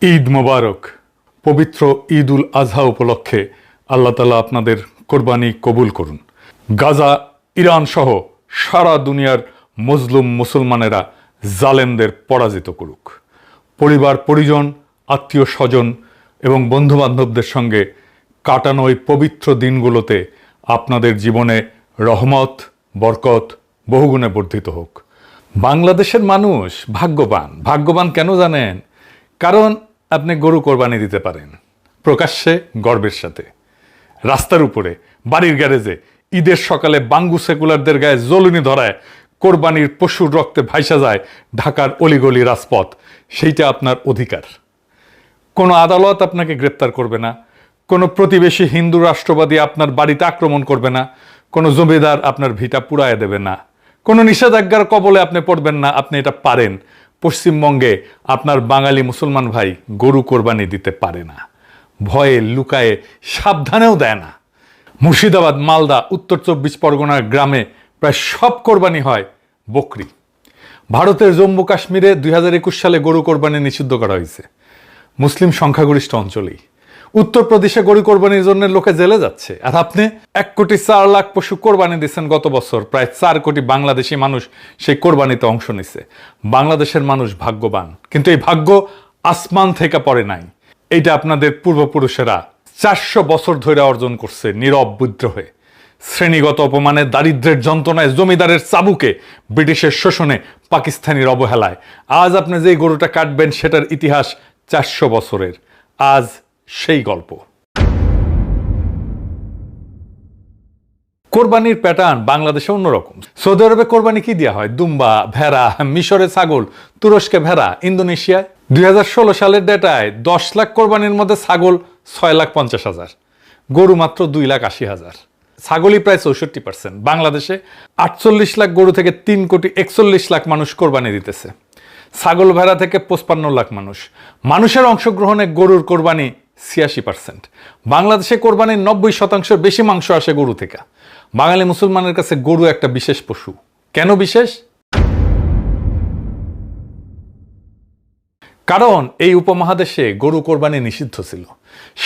ঈদ মোবারক। পবিত্র ঈদ উল আজহা উপলক্ষে আল্লাহ তাআলা আপনাদের কোরবানি কবুল করুন। গাজা, ইরান সহ সারা দুনিয়ার মজলুম মুসলমানেরা জালেমদের পরাজিত করুক। পরিবার পরিজন, আত্মীয় স্বজন এবং বন্ধুবান্ধবদের সঙ্গে কাটানো এই পবিত্র দিনগুলোতে আপনাদের জীবনে রহমত, বরকত বহুগুণে বর্ধিত হোক। বাংলাদেশের মানুষ ভাগ্যবান কেন জানেন? কারণ আপনি গরু কোরবানি দিতে পারেন প্রকাশ্যে গর্বের সাথে, রাস্তার উপরে, বাড়ির গ্যারেজে, ঈদের সকালে বাঙ্গু সেকুলারদের গায়ে জ্বলুনি ধরায় কোরবানির পশুর রক্তে ভাইসা যায় ঢাকার অলিগলি রাজপথ। সেইটা আপনার অধিকার। কোনো আদালত আপনাকে গ্রেপ্তার করবে না, কোনো প্রতিবেশী হিন্দু রাষ্ট্রবাদী আপনার বাড়িতে আক্রমণ করবে না, কোনো জমিদার আপনার ভিটা পুড়ায় দেবে না, কোনো নিষেধাজ্ঞার কবলে আপনি পড়বেন না। আপনি এটা পারেন। পশ্চিমবঙ্গে আপনার বাঙালি মুসলমান ভাই গরু কোরবানি দিতে পারে না, ভয়ে লুকায়ে সাবধানেও দেয় না। মুর্শিদাবাদ, মালদা, উত্তর 24 পরগনার গ্রামে প্রায় সব কোরবানি হয় বকরি। ভারতের জম্মু কাশ্মীরে 2021 সালে গরু কোরবানি নিষিদ্ধ করা হয়েছে মুসলিম সংখ্যাগরিষ্ঠ অঞ্চলেই। উত্তরপ্রদেশে গরু কোরবানির জন্য লোকে জেলে যাচ্ছে, আর আপনি 1,04,00,000 পশু কোরবানি দিচ্ছেন গত বছর। প্রায় 4 কোটি বাংলাদেশি মানুষ সেই কোরবানিতে অংশ নিছে। বাংলাদেশের মানুষ ভাগ্যবান, কিন্তু এই ভাগ্য আসমান থেকে পড়ে নাই। এইটা আপনাদের পূর্বপুরুষেরা 400 বছর ধরে অর্জন করছে নীরব বিদ্রোহে, শ্রেণীগত অপমানে, দারিদ্রের যন্ত্রণায়, জমিদারের চাবুকে, ব্রিটিশের শোষণে, পাকিস্তানির অবহেলায়। আজ আপনি যে গরুটা কাটবেন সেটার ইতিহাস 400 বছরের। আজ সেই গল্প। কোরবানির প্যাটার্ন বাংলাদেশে অন্যরকম। সৌদি আরবে কোরবানি কি দেওয়া হয়? দুম্বা, ভেড়া, মিশরে ছাগল, তুরস্কে ভেড়া, ইন্দোনেশিয়ায় 2016 সালের ডেটায় 10 লাখ কোরবানির মধ্যে ছাগল 6,50,000, গরু মাত্র 2,80,000। ছাগলই প্রায় 64%। বাংলাদেশে 48 লাখ গরু থেকে 3,41,00,000 মানুষ কোরবানি দিতেছে। ছাগল ভেড়া থেকে 55 লাখ মানুষ। মানুষের অংশগ্রহণে গরুর কোরবানি 86%। বাংলাদেশে কোরবানির 90% বেশি মাংস আসে গরু থেকে। বাঙালি মুসলমানের কাছে গরু একটা বিশেষ পশু। কেন বিশেষ? কারণ এই উপমহাদেশে গরু কোরবানি নিষিদ্ধ ছিল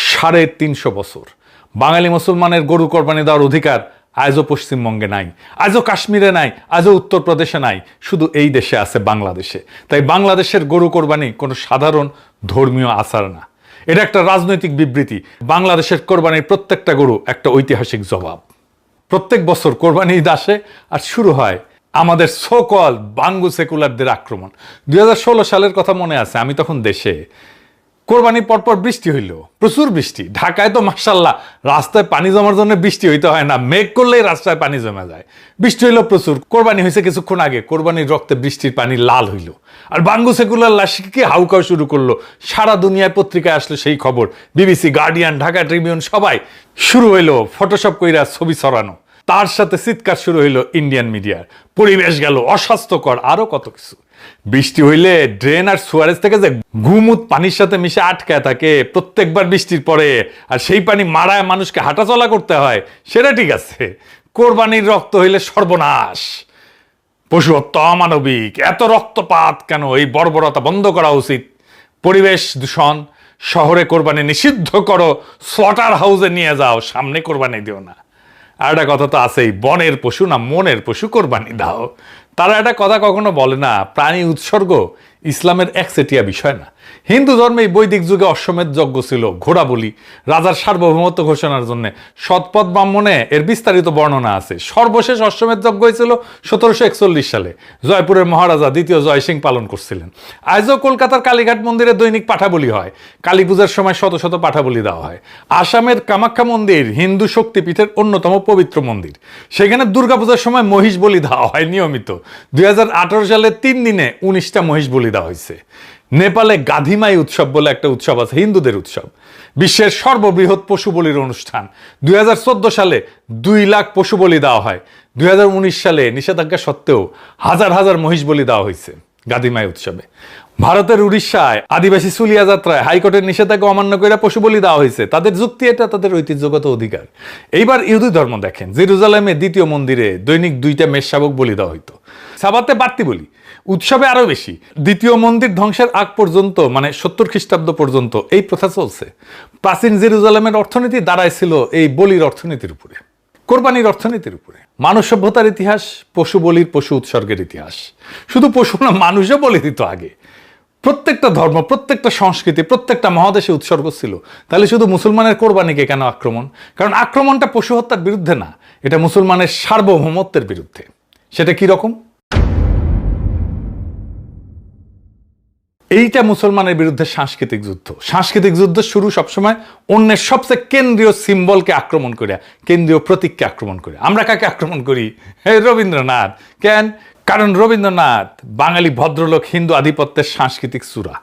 350 বছর। বাঙালি মুসলমানের গরু কোরবানি দেওয়ার অধিকার আজও পশ্চিমবঙ্গে নাই, আজও কাশ্মীরে নাই, আজও উত্তরপ্রদেশে নাই, শুধু এই দেশে আছে, বাংলাদেশে। তাই বাংলাদেশের গরু কোরবানি কোনো সাধারণ ধর্মীয় আচার না, এটা একটা রাজনৈতিক বিবৃতি। বাংলাদেশের কোরবানির প্রত্যেকটা গরু একটা ঐতিহাসিক জবাব। প্রত্যেক বছর কোরবানি ঈদ আসে আর শুরু হয় আমাদের সোকল বাঙ্গু সেকুলারদের আক্রমণ। 2016 সালের কথা মনে আছে, আমি তখন দেশে। কোরবানির পরপর বৃষ্টি হইল, প্রচুর বৃষ্টি। ঢাকায় তো মাশাআল্লাহ রাস্তায় পানি জমার জন্য বৃষ্টি হইতে হয় না, মেঘ করলেই রাস্তায় পানি জমা যায়। বৃষ্টি হইল প্রচুর। কোরবানি হয়েছে কিছুক্ষণ আগে, কোরবানির রক্তে বৃষ্টির পানি লাল হইল, আর বাঙ্গু সেকুলার লাশকে হাউকাও শুরু করলো। সারা দুনিয়ায় পত্রিকায় আসলো সেই খবর, বিবিসি, গার্ডিয়ান, ঢাকা ট্রিবিউন, সবাই। শুরু হইলো ফটোশপ কইরা ছবি ছড়ানো, তার সাথে চিৎকার শুরু হইলো ইন্ডিয়ান মিডিয়ার। পরিবেশ গেল অস্বাস্থ্যকর, আরো কত কিছু। বৃষ্টি হইলে ড্রেন আর সুয়ারেজ থেকে যে ঘুমুত পানির সাথে মিশে আটকায় থাকে প্রত্যেকবার বৃষ্টির পরে, আর সেই পানি মারায় মানুষকে হাঁটাচলা করতে হয়, সেটা ঠিক আছে। কোরবানির রক্ত হইলে সর্বনাশ, পশু হত্যা অমানবিক। এত রক্তপাত কেন? এই বর্বরতা বন্ধ করা উচিত। পরিবেশ দূষণ, শহরে কোরবানি নিষিদ্ধ করো, স্লটার হাউসে নিয়ে যাও, সামনে কোরবানি দিও না। আর একটা কথা তো আছেই, বনের পশু না মনের পশু কোরবানি দাও। তারা একটা কথা কখনো বলে না, প্রাণী উৎসর্গ ইসলামের একচেটিয়া বিষয় না। হিন্দু ধর্মে বৈদিক যুগে অশ্বমেধ যজ্ঞ ছিল, ঘোড়া বলি, রাজার সার্বভৌমত্ব ঘোষণার জন্য। সৎপথ ব্রাহ্মণে এর বিস্তারিত বর্ণনা আছে। সর্বশেষ অশ্বমেধ যজ্ঞ হয়েছিল 1741 সালে। জয়পুরের মহারাজা দ্বিতীয় জয় সিং পালন করছিলেন। আজও কলকাতার কালীঘাট মন্দিরে দৈনিক পাঠা বলি হয়, কালী পূজার সময় শত শত পাঠা বলি দেওয়া হয়। আসামের কামাখ্যা মন্দির হিন্দু শক্তিপীঠের অন্যতম পবিত্র মন্দির, সেখানে দুর্গাপূজার সময় মহিষ বলি দেওয়া হয় নিয়মিত। 2018 সালে 3 দিনে 19টা মহিষ বলি দেওয়া হয়েছে। নেপালে গাধিমাই উৎসব বলে একটা উৎসব আছে, হিন্দুদের উৎসব, বিশ্বের সর্ববৃহৎ পশু বলির অনুষ্ঠান। 2014 সালে 2 লাখ পশু বলি দেওয়া হয়। 2019 সালে নিষেধাজ্ঞা সত্ত্বেও হাজার হাজার মহিষ বলি দেওয়া হয়েছে গাধিমাই উৎসবে। ভারতের উড়িষ্যায় আদিবাসী সুলিয়া যাত্রায় হাইকোর্টের নিষেধাজ্ঞা অমান্য করে পশু বলি দেওয়া হয়েছে। তাদের যুক্তি, এটা তাদের ঐতিহ্যগত অধিকার। এইবার ইহুদি ধর্ম দেখেন, জেরুজালেমে দ্বিতীয় মন্দিরে দৈনিক 2টা মেষ শাবক বলি দেওয়া হইতো। সাবাতে বাড়তি বলি, উৎসবে আরো বেশি। দ্বিতীয় মন্দির ধ্বংসের আগ পর্যন্ত মানে 70 খ্রিস্টাব্দ পর্যন্ত এই প্রথা চলছে। প্রাচীন জেরুজালেমের অর্থনীতি দাঁড়াইছিল এই বলির অর্থনীতির উপরে, কোরবানির অর্থনীতির উপরে। মানব সভ্যতার ইতিহাস পশু বলির, পশু উৎসর্গের ইতিহাস। শুধু পশু না, মানুষও বলি দিত আগে। প্রত্যেকটা ধর্ম, প্রত্যেকটা সংস্কৃতি, প্রত্যেকটা মহাদেশে উৎসর্গ ছিল। তাহলে শুধু মুসলমানের কোরবানিকে কেন আক্রমণ? কারণ আক্রমণটা পশু হত্যার বিরুদ্ধে না, এটা মুসলমানের সার্বভৌমত্বের বিরুদ্ধে। সেটা কি রকম? এইটা মুসলমানের বিরুদ্ধে সাংস্কৃতিক যুদ্ধ। সাংস্কৃতিক যুদ্ধ শুরু সবসময় অন্যের সবচেয়ে কেন্দ্রীয় সিম্বলকে আক্রমণ করে, কেন্দ্রীয় প্রতীককে আক্রমণ করে। আমরা কাকে আক্রমণ করি? রবীন্দ্রনাথ। কেন? কারণ রবীন্দ্রনাথ বাঙালি ভদ্রলোক, হিন্দু আধিপত্যের সাংস্কৃতিক চূড়া।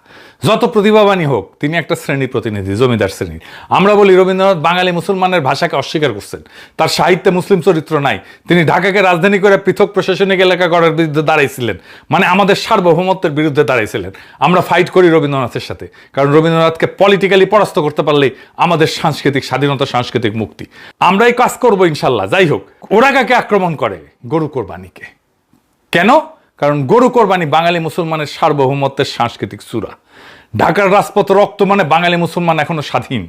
যত প্রতিভাবানই হোক, তিনি একটা শ্রেণীর প্রতিনিধি, জমিদার শ্রেণীর। আমরা বলি রবীন্দ্রনাথ বাঙালি মুসলমানের ভাষাকে অস্বীকার করছেন, তার সাহিত্যে মুসলিম চরিত্র নাই, তিনি ঢাকাকে রাজধানী করে পৃথক প্রশাসনিক এলাকা গড়ার বিরুদ্ধে দাঁড়াইছিলেন, মানে আমাদের সার্বভৌমত্বের বিরুদ্ধে দাঁড়াইছিলেন। আমরা ফাইট করি রবীন্দ্রনাথের সাথে, কারণ রবীন্দ্রনাথকে পলিটিক্যালি পরাস্ত করতে পারলেই আমাদের সাংস্কৃতিক স্বাধীনতা, সাংস্কৃতিক মুক্তি। আমরাই কাজ করবো ইনশাল্লাহ। যাই হোক, ওরা কাকে আক্রমণ করে? গরু কোরবানিকে। কেন? কারণ গরু কোরবানি বাঙালি মুসলমানের সার্বভৌমত্বের সাংস্কৃতিক চূড়া। ঢাকার রাজপথ রক্ত, মানে বাঙালি মুসলমান এখনো স্বাধীন।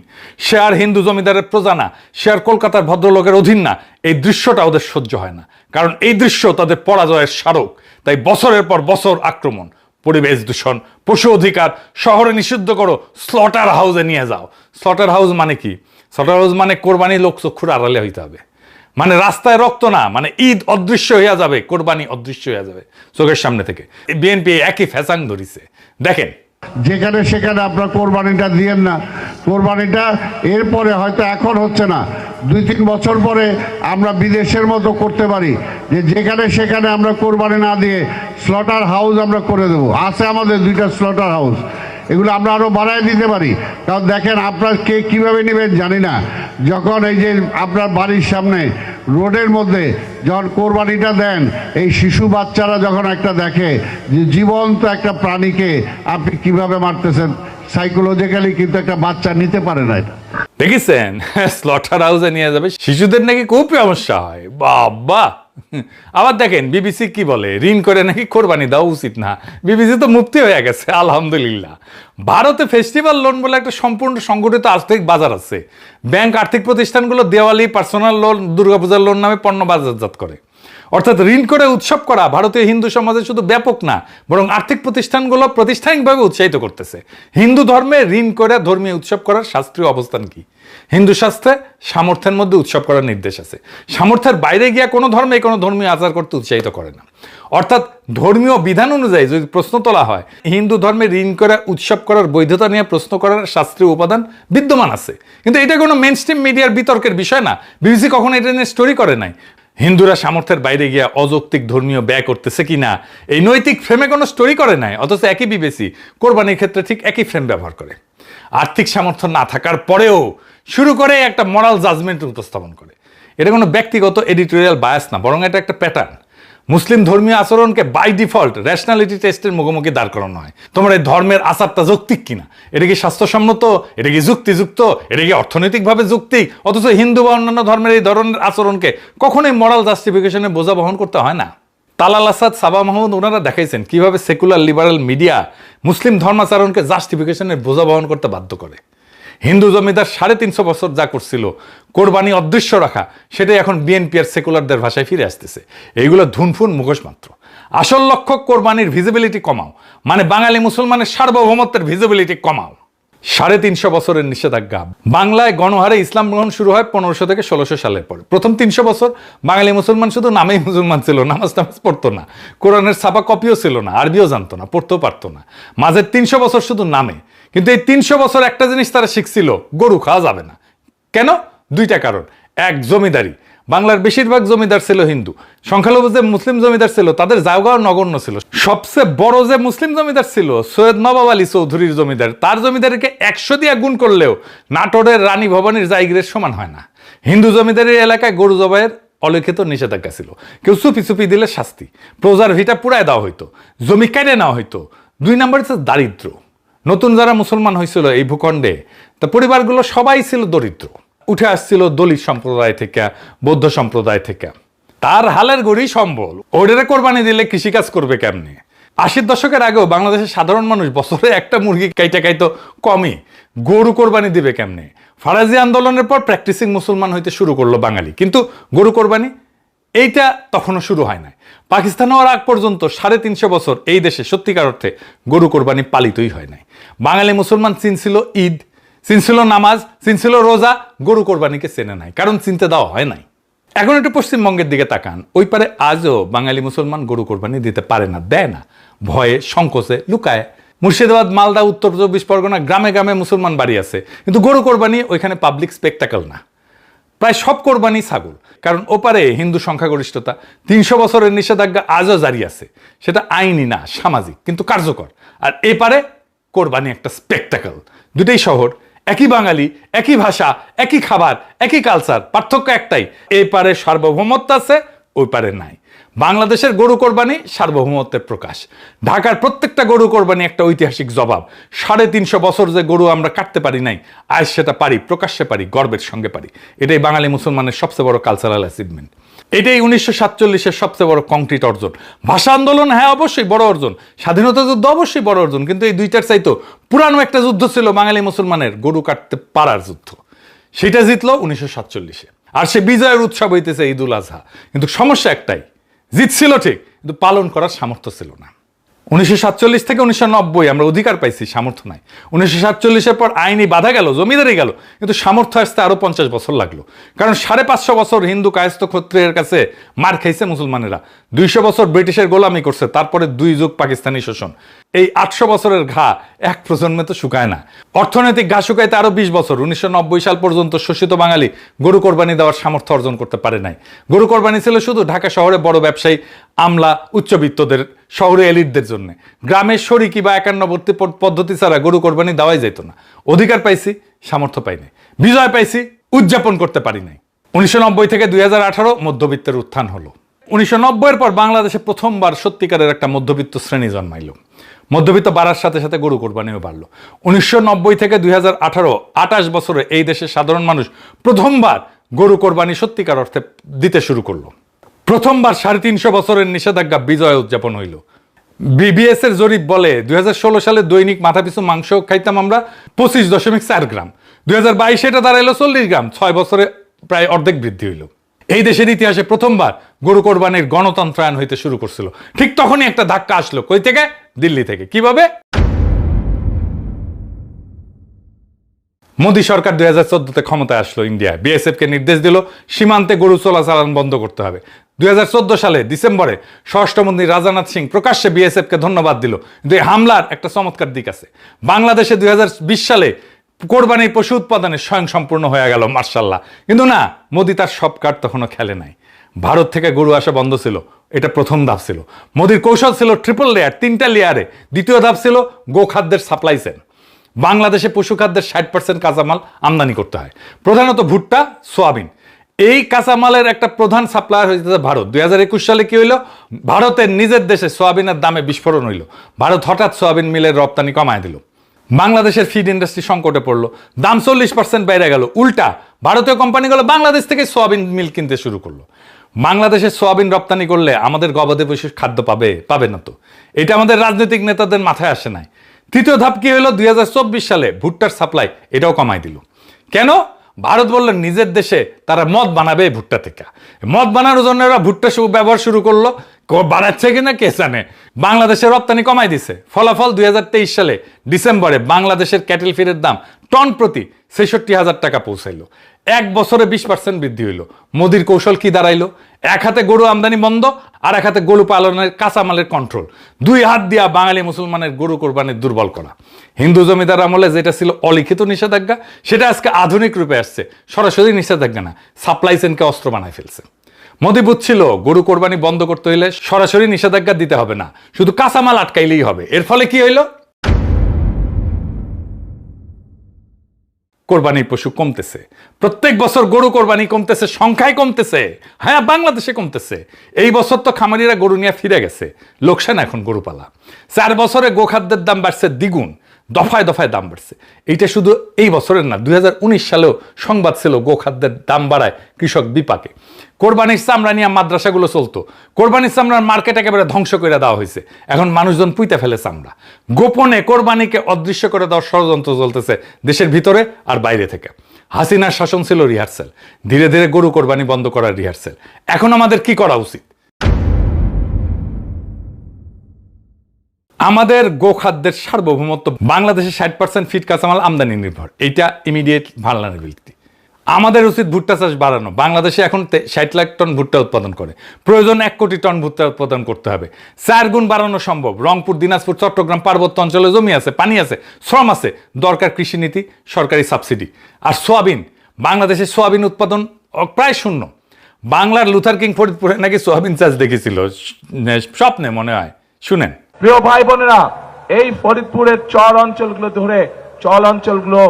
সে আর হিন্দু জমিদারের প্রজা না, সে আর কলকাতার ভদ্রলোকের অধীন না। এই দৃশ্যটা ওদের সহ্য হয় না, কারণ এই দৃশ্য তাদের পরাজয়ের স্মারক। তাই বছরের পর বছর আক্রমণ, পরিবেশ দূষণ, পশু অধিকার, শহরে নিষিদ্ধ করো, স্লটার হাউসে নিয়ে যাও। স্লটার হাউস মানে কি? স্লটার হাউস মানে কোরবানি লোক চক্ষুর আড়ালে হইতে হবে, মানে রাস্তায় রক্ত না, মানে ঈদ অদৃশ্য হইয়া যাবে, কোরবানি অদৃশ্য হইয়া যাবে চোখের সামনে থেকে। বিএনপি একই ফ্যাসাং ধরিছে। দেখেন, যেখানে সেখানে আপনার কোরবানিটা দিয়েন না। কোরবানিটা এরপরে হয়তো এখন হচ্ছে না, 2-3 বছর পরে আমরা বিদেশের মতো করতে পারি, যে যেখানে সেখানে আমরা কোরবানি না দিয়ে স্লটার হাউস আমরা করে দেবো। আছে আমাদের 2টা স্লটার হাউস, এগুলো আমরা আরও বাড়ায় দিতে পারি। কারণ দেখেন, আপনার কে কীভাবে নেবেন জানি না, যখন এই যে আপনার বাড়ির সামনে রোডের মধ্যে যখন কোরবানিটা দেন, এই শিশু বাচ্চারা যখন একটা দেখে যে জীবন্ত একটা প্রাণীকে আপনি কিভাবে মারতেছেন, সাইকোলজিক্যালি কিন্তু একটা বাচ্চা নিতে পারে না। এটা দেখেছেন? স্লটার হাউসে নিয়ে যাবে, শিশুদের নাকি খুব সমস্যা হয়। বাবা! আবার দেখেন বিবিসি কি বলে, ঋণ করে নাকি কোরবানি দেওয়া উচিত না। বিবিসি তো মুক্তি হয়ে গেছে, আলহামদুলিল্লাহ। ভারতে ফেস্টিভ্যাল লোন বলে একটা সম্পূর্ণ সংগঠিত আর্থিক বাজার আছে। ব্যাংক আর্থিক প্রতিষ্ঠানগুলো দেওয়ালি, পার্সোনাল লোন, দুর্গাপূজার লোন নামে পণ্য বাজারজাত করে। অর্থাৎ ঋণ করে উৎসব করা ভারতীয় হিন্দু সমাজে শুধু ব্যাপক না, বরং আর্থিক প্রতিষ্ঠানগুলো প্রাতিষ্ঠানিকভাবে উৎসাহিত করতেছে। হিন্দু ধর্মে ঋণ করে ধর্মীয় উৎসব করার শাস্ত্রীয় অবস্থান কি? হিন্দু শাস্ত্রে সামর্থ্যের মধ্যে উৎসব করার নির্দেশ আছে। সামর্থ্যের বাইরে গিয়া কোনো ধর্মে কোনো ধর্মীয় আচার করতে উৎসাহিত করে না। অর্থাৎ ধর্মীয় বিধান অনুযায়ী যদি প্রশ্ন তোলা হয়, হিন্দু ধর্মে ঋণ করে উৎসব করার বৈধতা নিয়ে প্রশ্ন করার শাস্ত্রীয় উপাদান বিদ্যমান আছে। কিন্তু এটা কোনো মেইনস্ট্রিম মিডিয়ার বিতর্কের বিষয় না। বিবিসি কখনো এটা নিয়ে স্টোরি করে নাই। হিন্দুরা সামর্থ্যের বাইরে গিয়া অযৌক্তিক ধর্মীয় ব্যয় করতেছে কিনা এই নৈতিক ফ্রেমে কোনো স্টোরি করে নাই। অথচ একই বিবিসি কোরবানির ক্ষেত্রে ঠিক একই ফ্রেম ব্যবহার করে। আর্থিক সামর্থ্য না থাকার পরেও শুরু করে একটা মরাল জাজমেন্ট উপস্থাপন করে। এটা কোনো ব্যক্তিগত এডিটোরিয়াল বায়াস না, বরং এটা একটা প্যাটার্ন। মুসলিম ধর্মীয় আচরণকে বাই ডিফল্ট র্যাশনালিটি টেস্টের মুখোমুখি দাঁড় করানো হয়। তোমার এই ধর্মের আচারটা যৌক্তিক কিনা, এটা কি স্বাস্থ্যসম্মত, এটা কি যুক্তিযুক্ত, এটা কি অর্থনৈতিকভাবে যৌক্তিক। অথচ হিন্দু বা অন্যান্য ধর্মের এই ধরনের আচরণকে কখনোই মোরাল জাস্টিফিকেশনে বোঝা বহন করতে হয় না। তালাল আসাদ, সাবা মাহমুদ, ওনারা দেখাইছেন কিভাবে সেকুলার লিবারাল মিডিয়া মুসলিম ধর্মাচরণকে জাস্টিফিকেশনের বোঝা বহন করতে বাধ্য করে। হিন্দু জমিদার 350 বছর যা করছিল, কোরবানি অদৃশ্য রাখা, সেটাই এখন বিএনপি আর সেকুলারদের ভাষায় ফিরে আসতেছে। এইগুলো ধুনফুন মুখোশ মাত্র। আসল লক্ষ্য কোরবানির ভিজিবিলিটি কমাও, মানে বাঙালি মুসলমানের সার্বভৌমত্বের ভিজিবিলিটি কমাও। 350 বছরের নিষেধাজ্ঞা। বাংলায় গণহারে ইসলাম গ্রহণ শুরু হয় 1500 থেকে 1600 সালের পরে। প্রথম 300 বছর বাঙালি মুসলমান শুধু নামেই মুসলমান ছিল, নামাজ টামাজ পড়তো না, কোরআনের ছাপা কপিও ছিল না, আরবিও জানতো না, পড়তেও পারতো না। মাঝের 300 বছর শুধু নামে। কিন্তু এই 300 বছর একটা জিনিস তারা শিখছিল, গরু খাওয়া যাবে না। কেন? 2টা কারণ। এক, জমিদারি। বাংলার বেশিরভাগ জমিদার ছিল হিন্দু। সংখ্যালঘু যে মুসলিম জমিদার ছিল তাদের জায়গাও নগণ্য ছিল। সবচেয়ে বড় যে মুসলিম জমিদার ছিল সৈয়দ নবাব আলী চৌধুরীর জমিদার, তার জমিদারিকে 100 দিয়ে গুণ করলেও নাটোরের রানী ভবানীর জায়গিরের সমান হয় না। হিন্দু জমিদারের এলাকায় গরু জবাইয়ের অলিখিত নিষেধাজ্ঞা ছিল। কেউ চুপি চুপি দিলে শাস্তি, প্রজার ভিটা পুরায় দেওয়া হইতো, জমি কেটে নেওয়া হইতো। 2 নম্বর হচ্ছে দারিদ্র। নতুন যারা মুসলমান হয়েছিল এই ভূখণ্ডে, তা পরিবারগুলো সবাই ছিল দরিদ্র, উঠে আসছিল দলিত সম্প্রদায় থেকে, বৌদ্ধ সম্প্রদায় থেকে। তার হালের গড়ি সম্বল, ওটারে কোরবানি দিলে কৃষিকাজ করবে কেমনে? 80-র দশকের আগেও বাংলাদেশের সাধারণ মানুষ বছরে একটা মুরগি খাইতো কমই, গরু কোরবানি দিবে কেমনে? ফারাজি আন্দোলনের পর প্র্যাকটিসিং মুসলমান হইতে শুরু করলো বাঙালি, কিন্তু গরু কোরবানি এইটা তখনও শুরু হয় নাই। পাকিস্তান হওয়ার আগ পর্যন্ত 350 বছর এই দেশে সত্যিকার অর্থে গরু কোরবানি পালিতই হয় নাই। বাঙালি মুসলমান চিনছিল ঈদ, চিনছিল নামাজ, চিনছিল রোজা, গরু কোরবানিকে চেনে নাই, কারণ চিনতে দেওয়া হয় নাই। এখন একটু পশ্চিমবঙ্গের দিকে তাকান, ওই পারে আজও বাঙালি মুসলমান গরু কোরবানি দিতে পারে না, দেয় না, ভয়ে সংকোচে লুকায়। মুর্শিদাবাদ, মালদা, উত্তর 24 পরগনা গ্রামে গ্রামে মুসলমান বাড়ি আছে, কিন্তু গরু কোরবানি ওইখানে পাবলিক স্পেকটাকল না। প্রায় সব কোরবানি ছাগল, কারণ ওপারে হিন্দু সংখ্যাগরিষ্ঠতা। 300 বছরের নিষেধাজ্ঞা আজও জারি আছে, সেটা আইনি না, সামাজিক, কিন্তু কার্যকর। আর এপারে কোরবানি একটা স্পেকটাকল। দুটেই শহর, একই বাঙালি, একই ভাষা, একই খাবার, একই কালচার, পার্থক্য একটাই, এই পারে সার্বভৌমত্ব আছে, ওই পারে নাই। বাংলাদেশের গরু কোরবানি সার্বভৌমত্বের প্রকাশ। ঢাকার প্রত্যেকটা গরু কোরবানি একটা ঐতিহাসিক জবাব। 350 বছর যে গরু আমরা কাটতে পারি নাই, আজ সেটা পারি, প্রকাশ্যে পারি, গর্বের সঙ্গে পারি। এটাই বাঙালি মুসলমানের সবচেয়ে বড় কালচারাল অ্যাচিভমেন্ট। এটাই 1947-এর সবচেয়ে বড় কংক্রিট অর্জন। ভাষা আন্দোলন, হ্যাঁ অবশ্যই বড় অর্জন, স্বাধীনতা যুদ্ধ অবশ্যই বড় অর্জন, কিন্তু এই দুইটার চাইতো পুরানো একটা যুদ্ধ ছিল বাঙালি মুসলমানের গরু কাটতে পারার যুদ্ধ। সেটা জিতলো 1947-এ, আর সে বিজয়ের উৎসব হইতেছে ঈদ উল আজহা। কিন্তু সমস্যা একটাই, জিতছিল ঠিক, কিন্তু পালন করার সামর্থ্য ছিল না। 1947 থেকে 1990 আমরা অধিকার পাইছি, সামর্থ্য নাই। 1947-এর পর আইনি বাধা গেল, জমিদারি গেল, কিন্তু সামর্থ্য আসতে আরো 50 বছর লাগলো। কারণ 550 বছর হিন্দু কায়স্থ ক্ষত্রিয়ের কাছে মার খাইছে মুসলমানেরা, 200 বছর ব্রিটিশের গোলামি করছে, তারপরে 2 যুগ পাকিস্তানি শোষণ। এই 800 বছরের ঘা এক প্রজন্মে তো শুকায় না। অর্থনৈতিক ঘা শুকাইতে আরো 20 বছর। 1990 সাল পর্যন্ত শোষিত বাঙালি গরু কোরবানি দেওয়ার সামর্থ্য অর্জন করতে পারে নাই। গরু কোরবানি ছিল শুধু ঢাকা শহরে বড় ব্যবসায়ী, আমলা, উচ্চবিত্তদের, শহরে এলিটদের জন্য। গ্রামের শরিকি বা একান্নবর্তী পদ্ধতি ছাড়া গরু কোরবানি দেওয়াই যেত না। অধিকার পাইছি, সামর্থ্য পাই নাই। বিজয় পাইছি, উদযাপন করতে পারি নাই। 1990 থেকে 2018 মধ্যবিত্তের উত্থান হলো। 1990-এর পর বাংলাদেশে প্রথমবার সত্যিকারের একটা মধ্যবিত্ত শ্রেণী জন্মাইল। মধ্যবিত্ত বাড়ার সাথে সাথে গরু কোরবানিও বাড়লো। 1990 থেকে 2018, 28 বছরে এই দেশের সাধারণ মানুষ প্রথমবার গরু কোরবানি সত্যিকার অর্থে দিতে শুরু করলো। প্রথমবার 350 বছরের নিষেধাজ্ঞা বিজয় উদযাপন হইল। বিবিএস এর জরিপ বলে 2016 সালে দৈনিক মাথাপিছু মাংস খাইতাম আমরা 25.4 গ্রাম, 2022 এটা দাঁড়াইলো 40 গ্রাম, 6 বছরে প্রায় অর্ধেক বৃদ্ধি হইল। এই দেশের ইতিহাসে প্রথমবার গরু কোরবানির গণতন্ত্রায়ন হইতে শুরু করছিল। ঠিক তখনই একটা ধাক্কা আসলো, কই থেকে? দিল্লি থেকে। কিভাবে? মোদী সরকার 2014-তে ক্ষমতায় আসলো ইন্ডিয়ায়, বিএসএফ কে নির্দেশ দিল সীমান্তে গরু চলাচল বন্ধ করতে হবে। 2014 সালে ডিসেম্বরে স্বরাষ্ট্রমন্ত্রী রাজনাথ সিং প্রকাশ্যে বিএসএফ কে ধন্যবাদ দিল। কিন্তু এই হামলার একটা চমৎকার দিক আছে। বাংলাদেশে 2020 সালে কোরবানির পশু উৎপাদনে স্বয়ং সম্পূর্ণ হয়ে গেল, মার্শাল্লাহ। কিন্তু না, মোদী তার সব কার্ড তখনও খেলে নাই। ভারত থেকে গরু আসা বন্ধ ছিল, এটা প্রথম ধাপ ছিল। মোদীর কৌশল ছিল ট্রিপল লেয়ার, 3টা লেয়ারে। দ্বিতীয় ধাপ ছিল গোখাদ্যের সাপ্লাই চেন। বাংলাদেশে পশু খাদ্যের 60% কাঁচামাল আমদানি করতে হয়, প্রধানত ভুট্টা, সোয়াবিন। এই কাঁচামালের একটা প্রধান সাপ্লায়ার হয়েছে ভারত। 2021 সালে কি হইল? ভারতের নিজের দেশে সোয়াবিনের দামে বিস্ফোরণ হইল। ভারত হঠাৎ সোয়াবিন মিলের রপ্তানি কমায় দিল। বাংলাদেশের ফিড ইন্ডাস্ট্রি সংকটে পড়লো, দাম 40% বেড়ে গেল। উল্টা ভারতীয় কোম্পানিগুলো বাংলাদেশ থেকে সোয়াবিন মিল কিনতে শুরু করলো। বাংলাদেশে সোয়াবিন রপ্তানি করলে আমাদের গবাদি পশুর খাদ্য পাবে না তো? এটা আমাদের রাজনৈতিক নেতাদের মাথায় আসে নাই। তৃতীয় ধাপ কি হলো? 2024 সালে ভুট্টার সাপ্লাই এটাও কমাই দিল। কেন? ভারত বললেন নিজের দেশে তারা মদ বানাবে ভুট্টা থেকে। মদ বানানোর জন্য ওরা ভুট্টা ব্যবহার শুরু করলো। বাড়াচ্ছে কিনা কে জানে। বাংলাদেশের রপ্তানি কমাই দিছে। ফলাফল 2023 সালে ডিসেম্বরে বাংলাদেশের ক্যাটেল ফিডের দাম টন প্রতি 66,000 টাকা পৌঁছাইলো। 1 বছরে 20% বৃদ্ধি হইল। মোদির কৌশল কি দাঁড়াইলো? এক হাতে গরু আমদানি বন্ধ, আর এক হাতে গরু পালনের কাঁচামালের কন্ট্রোল। 2 হাত দিয়া বাঙালি মুসলমানের গরু কোরবানির দুর্বল করা। হিন্দু জমিদার আমলে যেটা ছিল অলিখিত নিষেধাজ্ঞা, সেটা আজকে আধুনিক রূপে আসছে। সরাসরি নিষেধাজ্ঞা না, সাপ্লাই চেনকে অস্ত্র বানায় ফেলছে। মোদি বুঝছিল গরু কোরবানি বন্ধ করতে হইলে সরাসরি নিষেধাজ্ঞা দিতে হবে না, শুধু কাঁচামাল আটকাইলেই হবে। এর ফলে কি হইল? কোরবানির পশু কমতেছে। প্রত্যেক বছর গরু কোরবানি কমতেছে, সংখ্যায় কমতেছে। হ্যাঁ, বাংলাদেশে কমতেছে। এই বছর তো খামারিরা গরু নিয়ে ফিরে গেছে, লোকসান এখন গরু পালা। 4 বছরে গোখাদ্যের দাম বাড়ছে দ্বিগুণ। দফায় দফায় দাম বাড়ছে। এইটা শুধু এই বছরের না, 2019 সালেও সংবাদ ছিল গোখাদ্যের দাম বাড়ায় কৃষক বিপাকে। কোরবানির চামড়া নিয়ে মাদ্রাসাগুলো চলতো, কোরবানির চামড়ার মার্কেট একেবারে ধ্বংস করে দেওয়া হয়েছে। এখন মানুষজন পুইতে ফেলে চামড়া। গোপনে কোরবানিকে অদৃশ্য করে দেওয়ার ষড়যন্ত্র চলতেছে দেশের ভিতরে আর বাইরে থেকে। হাসিনার শাসন ছিল রিহার্সেল, ধীরে ধীরে গরু কোরবানি বন্ধ করার রিহার্সেল। এখন আমাদের কি করা উচিত? আমাদের গোখাদ্যের সার্বভৌমত্ব, বাংলাদেশে 60% ফিট কাঁচামাল আমদানি নির্ভর, এইটা ইমিডিয়েট ভালনারেবিলিটি। আমাদের উচিত ভুট্টা চাষ বাড়ানো। বাংলাদেশে এখন 60 লাখ টন ভুট্টা উৎপাদন করে, প্রয়োজন 1 কোটি টন ভুট্টা উৎপাদন করতে হবে। 4 গুণ বাড়ানো সম্ভব। রংপুর, দিনাজপুর, চট্টগ্রাম পার্বত্য অঞ্চলে জমি আছে, পানি আছে, শ্রম আছে, দরকার কৃষিনীতি, সরকারি সাবসিডি। আর সোয়াবিন, বাংলাদেশে সোয়াবিন উৎপাদন প্রায় শূন্য। বাংলার লুথার কিং ফরিদপুরে নাকি সোয়াবিন চাষ দেখেছিল স্বপ্নে, মনে হয়। শুনেন প্রিয় ভাই বোনেরা, এই ফরিদপুরের চর অঞ্চলগুলো ধরে চল অঞ্চলগুলো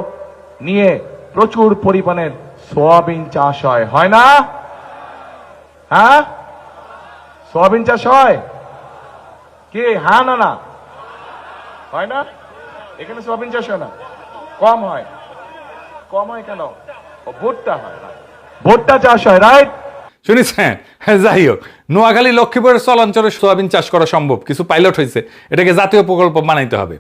নিয়ে প্রচুর পরিমাণের সোয়াবিন চাষ হয় না? হ্যাঁ, সোয়াবিন চাষ হয় কি? হ্যাঁ না? না হয় না? এখানে সোয়াবিন চাষ হয় না, কম হয়। কম হয় কেন? ভুট্টা হয়, ভুট্টা চাষ হয়, রাইট? শুনেছেন? যাই হোক, নোয়াখালী, লক্ষ্মীপুরের চলাঞ্চলে সোয়াবিন চাষ করা সম্ভব, কিছু পাইলট হয়েছে। এটাকে জাতীয় প্রকল্প বানাইতে হবে।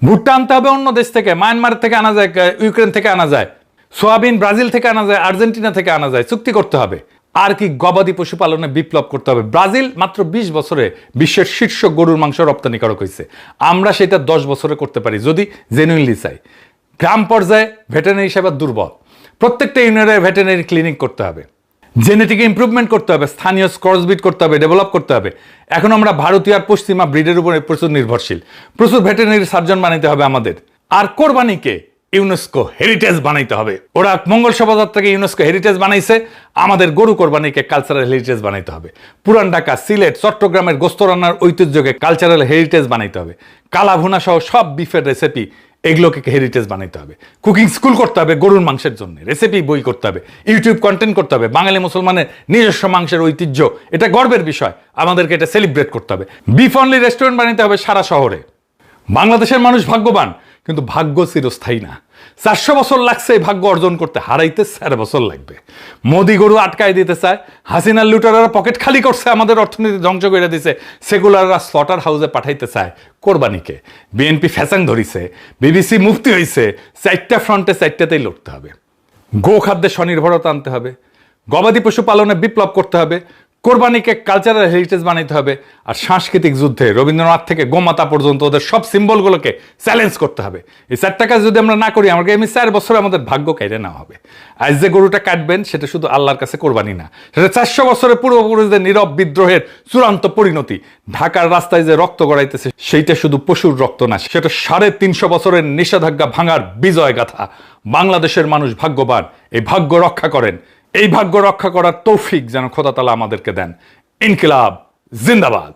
ভুট্টা আনতে হবে অন্য দেশ থেকে, মায়ানমার থেকে আনা যায়, ইউক্রেন থেকে আনা যায়, সোয়াবিন ব্রাজিল থেকে আনা যায়, আর্জেন্টিনা থেকে আনা যায়। চুক্তি করতে হবে। আর কি, গবাদি পশুপালনে বিপ্লব করতে হবে। ব্রাজিল মাত্র 20 বছরে বিশ্বের শীর্ষ গরুর মাংস রপ্তানিকারক হয়েছে। আমরা সেটা 10 বছরে করতে পারি যদি জেনুইনলি চাই। গ্রাম পর্যায়ে ভেটেরিনারি সেবা দুর্বল, প্রত্যেকটা ইউনিয়নে ভেটেরিনারি ক্লিনিক করতে হবে। জেনেটিক ইমপ্রুভমেন্ট করতে হবে, স্থানীয় ক্রসব্রিড করতে হবে, ডেভেলপ করতে হবে। এখন আমরা ভারতীয় আর পশ্চিমা ব্রিডের উপরে প্রচুর নির্ভরশীল। প্রচুর ভেটেরিনারি সার্জন বানাইতে হবে আমাদের। আর কোরবানিকে ইউনেস্কো হেরিটেজ বানাইতে হবে। ওরা মঙ্গল শোভাযাত্রাকে ইউনেস্কো হেরিটেজ বানাইছে, আমাদের গরু কোরবানিকে কালচারাল হেরিটেজ বানাইতে হবে। পুরান ঢাকা, সিলেট, চট্টগ্রামের গোস্ত রান্নার ঐতিহ্যকে কালচারাল হেরিটেজ বানাইতে হবে। কালা ভুনা সহ সব বিফের রেসিপি, এগুলোকে হেরিটেজ বানাইতে হবে। কুকিং স্কুল করতে হবে গরুর মাংসের জন্য, রেসিপি বই করতে হবে, ইউটিউব কন্টেন্ট করতে হবে। বাঙালি মুসলমানের নিজস্ব মাংসের ঐতিহ্য, এটা গর্বের বিষয়, আমাদেরকে এটা সেলিব্রেট করতে হবে। বিফ অনলি রেস্টুরেন্ট বানাইতে হবে সারা শহরে। বাংলাদেশের মানুষ ভাগ্যবান, কিন্তু ভাগ্য চিরস্থায়ী না। 400 বছর লাগছে এই ভাগ্য অর্জন করতে, হারাইতে 4 বছর লাগবে। মোদি গরু আটকায় দিতে চায়, হাসিনার লুটাররা পকেট খালি করছে, আমাদের অর্থনীতি ধ্বংস করে দিছে, সেকুলাররা স্লটার হাউসে পাঠাইতে চায় কোরবানিকে। বিএনপি ফ্যাসাং ধরিছে, বিবিসি মুফতি হয়েছে। 4টা ফ্রন্টে 4টাতেই লড়তে হবে। গো খাদ্যে স্বনির্ভরতা আনতে হবে, গবাদি পশু পালনে বিপ্লব করতে হবে, কোরবানিকে কালচারাল হেরিটেজ বানাইতে হবে। আর সাংস্কৃতিক যুদ্ধে রবীন্দ্রনাথ থেকে গোমাতা পর্যন্ত ওদের সব সিম্বলগুলোকে চ্যালেঞ্জ করতে হবে। এই 4টা কাজ যদি আমরা না করি, আমাকে এমনি 4 বছরে আমাদের ভাগ্য কেড়ে নেওয়া হবে। আজ যে গরুটা কাটবেন সেটা শুধু আল্লাহর কাছে কোরবানি না, সেটা 400 বছরের পূর্বপুরুষদের নীরব বিদ্রোহের চূড়ান্ত পরিণতি। ঢাকার রাস্তায় যে রক্ত গড়াইতেছে সেইটা শুধু পশুর রক্ত না, সেটা 350 বছরের নিষেধাজ্ঞা ভাঙার বিজয় গাথা। বাংলাদেশের মানুষ ভাগ্যবান, এই ভাগ্য রক্ষা করেন। এই ভাগ্য রক্ষা করার তৌফিক যেন খোদা তাআলা আমাদেরকে দেন। ইনকিলাব জিন্দাবাদ।